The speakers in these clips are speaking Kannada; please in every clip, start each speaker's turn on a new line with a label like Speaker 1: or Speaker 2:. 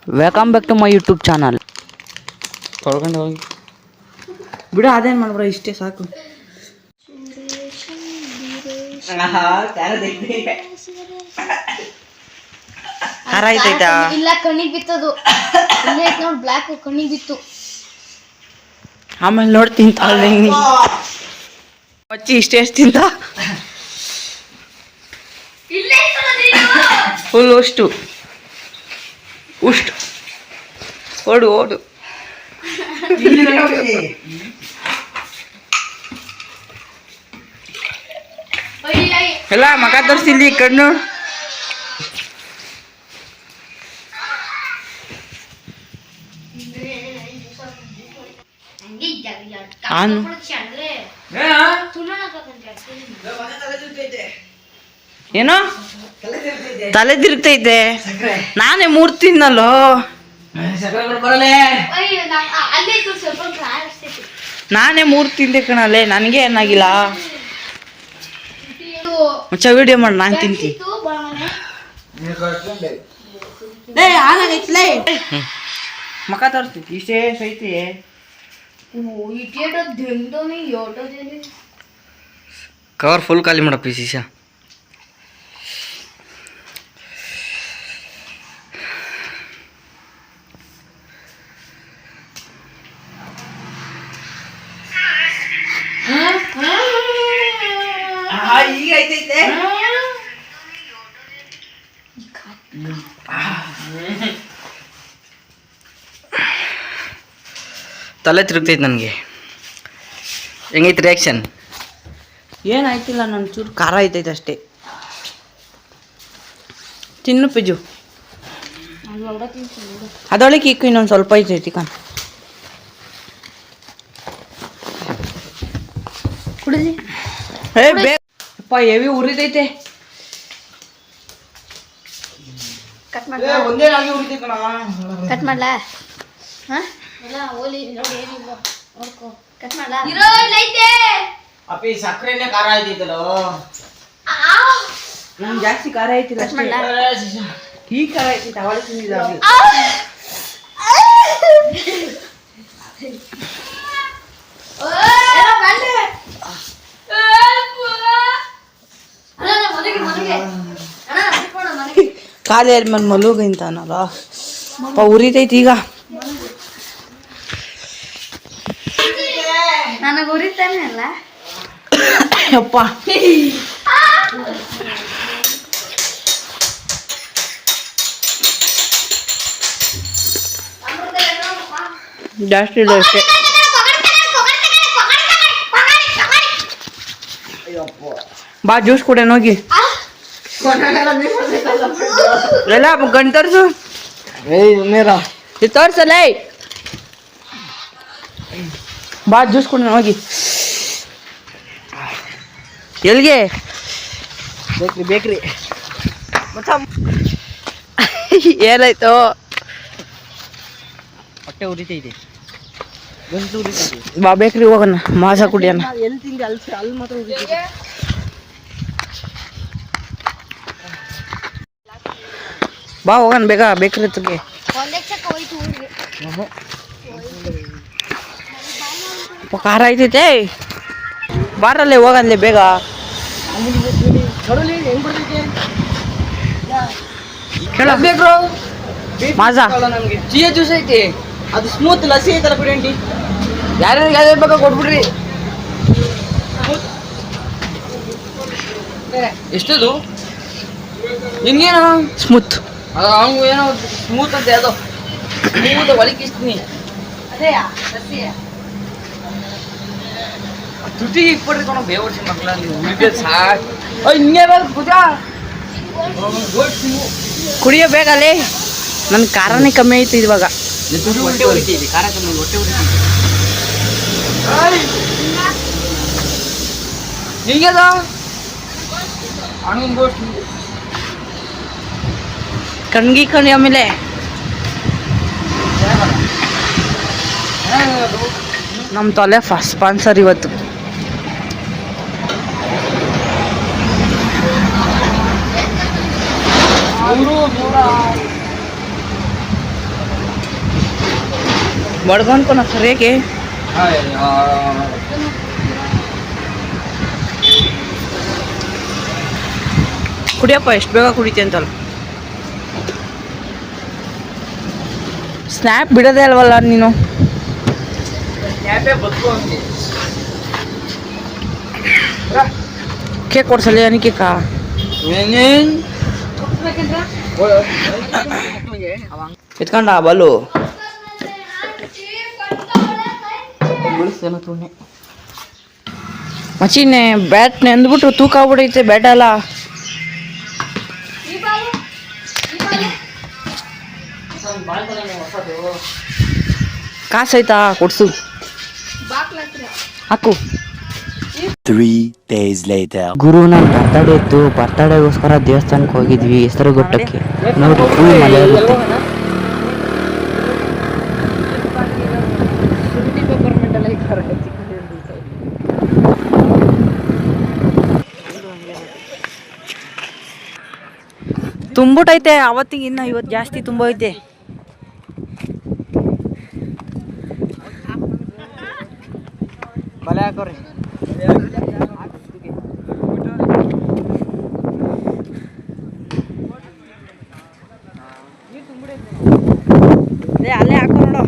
Speaker 1: Welcome back to my YouTube channel. ತೊಳ್ಕೊಂಡು ಹೋಗಿ ಬಿಡು, ಅದೇನು ಮಾಡ್ಬಿಡ, ಇಷ್ಟೇ ಸಾಕು. ಖಾರ ಐತೈತಾ?
Speaker 2: ಇಲ್ಲ, ಕಣ್ಣಿಗೆ ಬಿತ್ತದು. ನೋಡಿ, ಬ್ಲ್ಯಾಕ್ ಕಣ್ಣಿಗೆ ಬಿತ್ತು.
Speaker 1: ಆಮೇಲೆ ನೋಡಿ ತಿಂತಾಳೆ ಮಚ್ಚಿ. ಇಷ್ಟೇ ಎಷ್ಟು ತಿಂತ? ಫುಲ್ ಅಷ್ಟು ಉಷ್ಟು ಓಡು ಓಡು. ಎಲ್ಲ ಮಗ ತೋರಿಸ್ತಿಲ್ಲಿ ಕಣ್ಣು. ಏನೋ ತಲೆ ತಿರುಗ್ತೈತೆ. ನಾನೇ 3 ತಿನ್ನಲ್ಲೋ. ನಾನೇ 3 ತಿಂದೆ ಕಣಲ್ಲೇ, ನನಗೆ ಏನಾಗಿಲ್ಲ. ಮಚ್ಚ ವಿಡಿಯೋ ಮಾಡಿ, ನಾನು ತಿಂತೀನಿ. ಮಕ ತೋರಿಸ್ತೈತಿ, ಇಷ್ಟೇ ಸೈತಿ. ಕವರ್ ಫುಲ್ ಖಾಲಿ ಮಾಡಪ್ಪ ಈ ಸೀಸ. ಈಗ ಐತೈತೆ. ತಲೆ ತಿರುಗ್ತೈತೆ ನನಗೆ. ಹೆಂಗೈತೆ ರಿಯಾಕ್ಷನ್? ಏನಾಯ್ತಿಲ್ಲ, ನನ್ನ ಚೂರು ಖಾರ ಐತೈತೆ ಅಷ್ಟೇ. ತಿನ್ನು ಪಿಜು. ಅದೊಳಗೆ ಇಕ್ಕು, ಇನ್ನೊಂದು ಸ್ವಲ್ಪ ಐತೈತಿ ಚಿಕನ್. ಕುಡಿದಿ? ಏ ಬೇಕಪ್ಪ, ಹೆವಿ ಉರಿದೈತೆ.
Speaker 2: ಕಟ್ ಮಾಡ್ಲಾ? ಕಟ್ ಮಾಡ್ಲಾ? ಕಟ್ ಮಾಡ್ಲಾ?
Speaker 1: ಅಪ್ಪಿ ಸಕ್ಕರೆನೇ ಖಾರ ಐತೈತಲ್ಲ. ನನ್ ಜಾಸ್ತಿ ಖಾರ ಐತಿಲ್ಲ. ಈ ಖಾರ ಐತಿ ಅವಳೆ ತಿಂದಿದ್ದ. ಕಾಲೇ ಮೇಲೆ ಮಲುಗಂತಾನಲ್ಲ ಅಪ್ಪ, ಉರಿತೈತಿ ಈಗ.
Speaker 2: ನನಗೆ ಉರಿತಾನೆ ಅಲ್ಲ
Speaker 1: ಅಪ್ಪ. ಜಾಸ್ತಿ ಇಲ್ಲ ಅಷ್ಟೇ. ಬಾ ಜ್ಯೂಸ್ ಕುಡಿಯೋಣ ಹೋಗಿ. ಎಲ್ಲ ಗಂಟು ತೋರಿಸು. ತೋರ್ಸಲ್ಲ. ಬಾ ಜ್ಯೂಸ್ ಕುಡಿಯೋಣ ಹೋಗಿ. ಎಲ್ಲಿಗೆ? ಬೇಕ್ರಿ. ಏನಾಯ್ತು? ಹೊಟ್ಟೆ ಉರಿತೈತೆ. ಬಾ ಬೇಕ್ರಿ ಹೋಗೋಣ, ಮಾಸ ಕುಡಿಯೋಣ. ಎಲ್ಲಿ ತಿಂದೆ? ಅಲ್ಲಿ ಮಾತ್ರ ಉರಿತೈತೆ. ಬಾ ಹೋಗೋಣ ಬೇಗ ಬೇಕ್ರಿ ಹತ್ರಕ್ಕೆ. ಖಾರ ಐತೈತೆ. ಬಾರಲ್ಲೇ ಹೋಗನ್ಲಿ ಬೇಗ. ಕೇಳಬೇಕು ಮಾಜಾ ಚಿಯಾ ಜ್ಯೂಸ್ ಐತಿ, ಅದು ಸ್ಮೂತ್ ಲಸಿ ಐತಲ್ಲ ಬಿಡಿ. ಯಾರ್ಯಾರು ಯಾವ್ಯಾವ ಬೇಕಾ ಕೊಟ್ಬಿಡ್ರಿ. ಎಷ್ಟದು ನಿನ್ಗೇನು? ಸ್ಮೂತ್. ಅವ್ನು ಏನೋ ಸ್ಮೂತ್ ಅಂತ ಯಾವುದೋ ಸ್ಮೂತ್ ಒಳಗಿಸ್ತೀನಿ. ತುಟಿಗೆ ಇಟ್ಬಿಡ್ರಿ ಕಣೋ, ಬೇವರ್ಸಿ ಮಕ್ಕಳ ನೀವು ಸಾಕು. ಹಿಂಗೆ ಕುಡಿಯೋ ಬೇಕಲ್ಲಿ. ನನ್ನ ಖಾರನೇ ಕಮ್ಮಿ ಐತಿ ಇವಾಗ. ಹೊಟ್ಟೆ ಉರಿತೈತಿ, ಖಾರ ಕಮ್ಮಿ, ಹೊಟ್ಟೆ ಉರಿತೈತಿ. ಹಿಂಗೆದ ಹಣ್ಣಿನ ಗೋಷ್ಠಿ ಕಣ್ಗಿ ಕಣಿ. ಆಮೇಲೆ ನಮ್ಮ ತೊಲೆ ಫಸ್ಟ್ ಸ್ಪಾನ್ಸರ್ ಇವತ್ತು. ಬಡ್ಕೊಂಡ್ಕೊನ ಸರಿಯಾಗಿ ಕುಡಿಯಪ್ಪ, ಎಷ್ಟು ಬೇಗ ಕುಡಿತಿ ಅಂತಲ್ಲ. ಸ್ನ್ಯಾಪ್ ಬಿಡೋದೇ ಅಲ್ವಲ್ಲ ನೀನು. ಕೇಕ್ ಕೊಡ್ಸಲ್ಲ, ಏನು ಕೇಕ? ಎತ್ಕೊಂಡ ಬಲ್ಲು ಮಚಿನ್ನೆ ಬ್ಯಾಟ್ ನೆಂದ್ಬಿಟ್ರು ತೂಕ ಆಗ್ಬಿಡೈತೆ ಬ್ಯಾಟ್ ಅಲ್ಲ. ಕಾಸೈತಾ ಕೊಡ್ಸು, ಹಾಕು.
Speaker 3: 3 days later.
Speaker 1: ಗುರು ನನ್ನ ಬರ್ತಡೇ ಇತ್ತು, ಬರ್ತಡೇಗೋಸ್ಕರ ದೇವಸ್ಥಾನಕ್ಕೆ ಹೋಗಿದ್ವಿ ಹೆಸರುಘಟ್ಟಕ್ಕೆ. ನೋಡಿ ಫುಲ್ ಮಳೆ ಇರುತ್ತೆ. ತುಂಬಿಟ್ಟೈತೆ ಅವತ್ತಿಗೆ, ಇನ್ನು ಇವತ್ತು ಜಾಸ್ತಿ ತುಂಬೈತೆ. ಬಲೆ ಹಾಕೋರಿ. ಅಲ್ಲೇ ಹಾಕೋ ನೋಡು.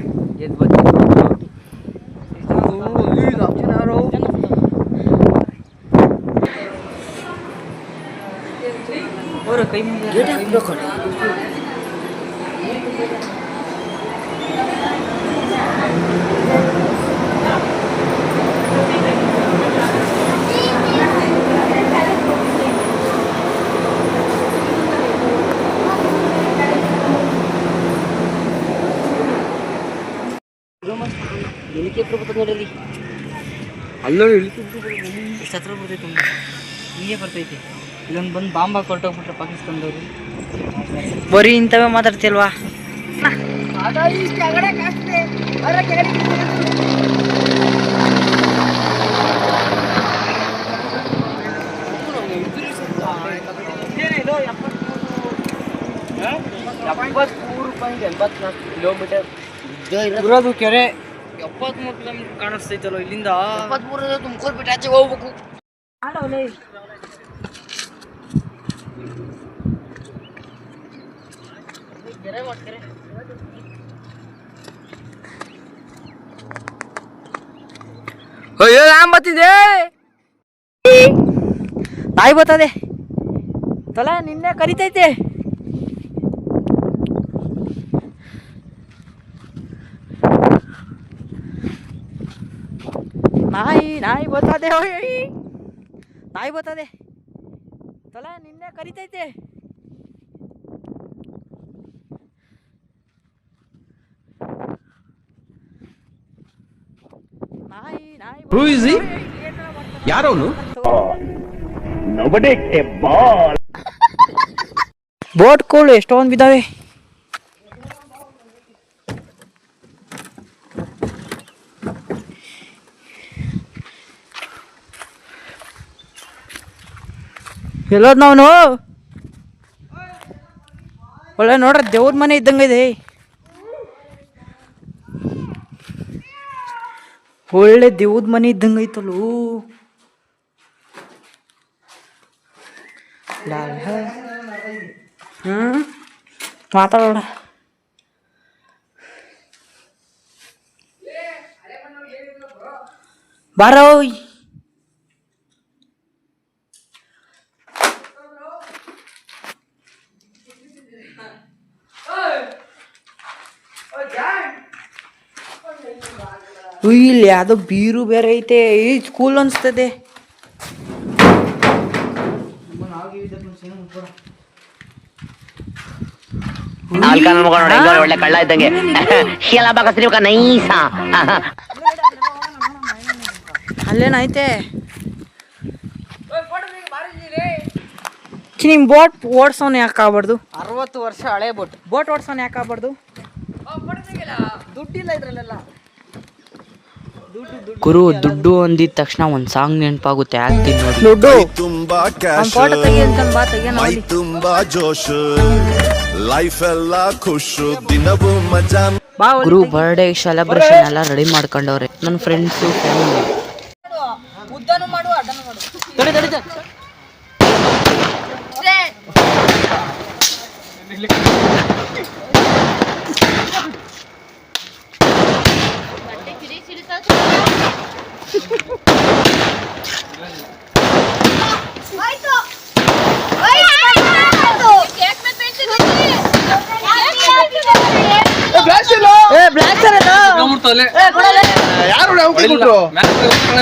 Speaker 1: ಕೈ ಎಲ್ಲಿಗೆ ಹತ್ರ ಬರ್ತದೆ ನೋಡಲಿ, ಅಲ್ಲೋ ಎಷ್ಟು ಹತ್ರ ಬರ್ತೈತೆ, ಹಿಂಗೆ ಬರ್ತೈತೆ. ಇಲ್ಲೊಂದು ಬಂದು ಬಾಂಬ್ ಹಾಕಿ ಹೊರಟೋಗ್ಬಿಟ್ರೆ ಪಾಕಿಸ್ತಾನದವರು. ಬರೀ ಇಂಥವೇ ಮಾತಾಡ್ತಿಲ್ವಾ? ಕಿಲೋಮೀಟರ್ ಇರೋದು ಕೆರೆ. 73 ಕಿಲೋಮೀಟರ್ ಕಾಣಿಸ್ತೈತಲ್ಲ ಇಲ್ಲಿಂದ. 73 ತುಮಕೂರು ಬಿಟ್ಟು ಆಚೆ ಹೋಗ್ಬೇಕು. ಬತ್ತಿದೆ ತಾಯಿ ಬರ್ತದೆ ತಲೆ, ನಿನ್ನೆ ಕರಿತೈತೆ. ನಾಯಿ ಬರ್ತದೆ, ನಾಯಿ ಬರ್ತದೆ ತಲೆ, ನಿನ್ನೆ ಕರಿತೈತೆ.
Speaker 4: ಯಾರವನು?
Speaker 1: ಬೋಟ್ಗಳು ಎಷ್ಟೊಂದು ಬಿದ್ದಾವೆ. ಎಲ್ಲೋದ್ ನಾವನು? ಒಳ್ಳೆ ನೋಡ್ರಿ, ದೇವ್ರ ಮನೆ ಇದ್ದಂಗೆ ಇದೆ. ಒಳ್ಳೆ ದೇವ್ದ ಮನೆ ಇದ್ದಂಗೆ ಐತಲ್ಲೂ. ಮಾತಾಡೋಣ. ಬಾರೋಯ್. ಇಲ್ಲಿ ಯಾವುದೋ ಬೀರು ಬೇರೆ ಐತೆ. ಈ ಸ್ಕೂಲ್ ಅನಿಸ್ತದೆ.
Speaker 5: ಒಳ್ಳೆ ಕಳ್ಳ ಇದ್ದಂಗೆ
Speaker 1: ಅಲ್ಲೇನೈತೆ. ನಿಮ್ ಬೋಟ್ ಓಡ್ಸೋನ್ ಯಾಕೆ ಆಗ್ಬಾರ್ದು? 60 ವರ್ಷ ಹಳೆ ಬೋಟ್ ಓಡ್ಸೋನ್ ಯಾಕೆ ಆಗ್ಬಾರ್ದು? ದುಡ್ಡಿಲ್ಲ ಇದ್ರಲ್ಲೆಲ್ಲ. ಗುರು ದುಡ್ಡು ಅಂದಿದ ತಕ್ಷಣ ಒಂದ್ ಸಾಂಗ್ ನೆನಪಾಗುತ್ತೆ. ಆಗ್ತೀನಿ ನೋಡಿ. ದುಡ್ಡು
Speaker 3: ತುಂಬಾ ಕ್ಯಾಶ್, ಮೈ ತುಂಬಾ ಜೋಶ್, ಲೈಫ್ ಎಲ್ಲ ಖುಷ್, ದಿನವೂ ಮಜಾ.
Speaker 4: ಗುರು ಬರ್ಡೇ ಸೆಲೆಬ್ರೇಷನ್ ಎಲ್ಲ ರೆಡಿ ಮಾಡ್ಕೊಂಡವ್ರೆ ನನ್ನ ಫ್ರೆಂಡ್ಸು ಫ್ಯಾಮಿಲಿ.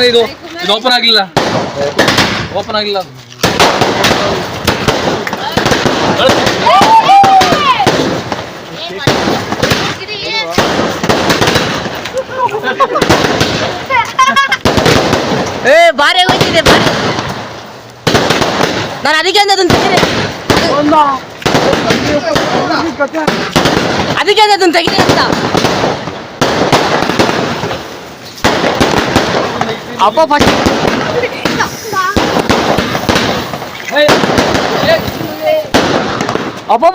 Speaker 5: ಇದು ಓಪನ್ ಆಗಿಲ್ಲ
Speaker 4: ಬಾರಿ ಹೋಯ್ತಿದೆ ಬಾರಿ. ನಾನು ಅದಕ್ಕೆ ಅದನ್ನ ತೆಗೀರಿ, ಅದಕ್ಕೆ ಅದನ್ನ ತೆಗೀರಿ ಅಂತ. ಅಪ್ಪ ಫಸ್ಟ್ ಅಪ್ಪ